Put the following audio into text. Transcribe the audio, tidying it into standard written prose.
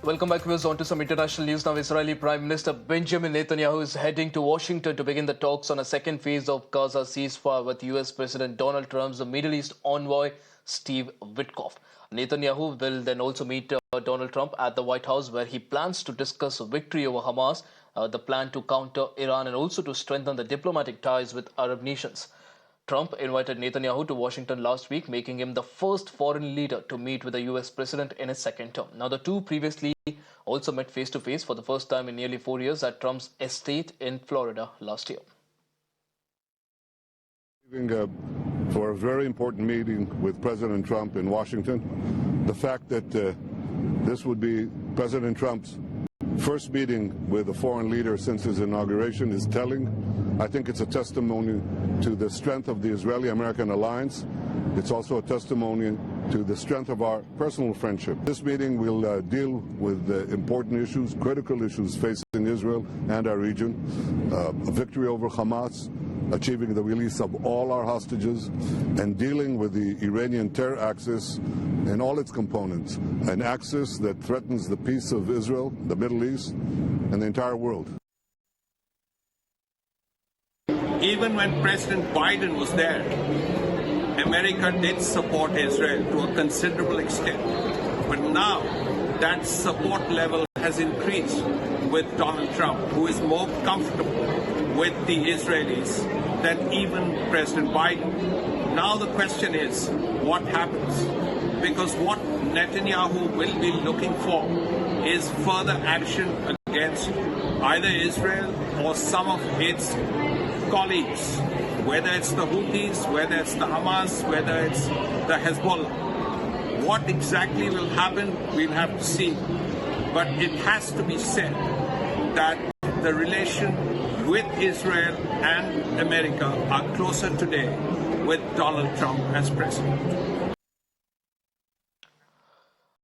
Welcome back, viewers. On to some international news now. Israeli Prime Minister Benjamin Netanyahu is heading to Washington to begin the talks on a second phase of Gaza ceasefire with US President Donald Trump's Middle East envoy, Steve Witkoff. Netanyahu will then also meet Donald Trump at the White House, where he plans to discuss victory over Hamas, the plan to counter Iran, and also to strengthen the diplomatic ties with Arab nations. Trump invited Netanyahu to Washington last week, making him the first foreign leader to meet with the US president in his second term. Now, the two previously also met face-to-face for the first time in nearly 4 years at Trump's estate in Florida last year. For a very important meeting with President Trump in Washington. The fact that this would be President Trump's first meeting with a foreign leader since his inauguration is telling. I think it's a testimony to the strength of the Israeli-American alliance. It's also a testimony to the strength of our personal friendship. This meeting will deal with important issues, critical issues facing Israel and our region. A victory over Hamas, achieving the release of all our hostages, and dealing with the Iranian terror axis and all its components, an axis that threatens the peace of Israel, the Middle East, and the entire world. Even when President Biden was there, America did support Israel to a considerable extent. But now that support level has increased with Donald Trump, who is more comfortable with the Israelis than even President Biden. Now the question is, what happens? Because what Netanyahu will be looking for is further action against either Israel or some of its colleagues, whether it's the Houthis, whether it's the Hamas, whether it's the Hezbollah. What exactly will happen, we'll have to see. But it has to be said that the relation with Israel and America are closer today with Donald Trump as president.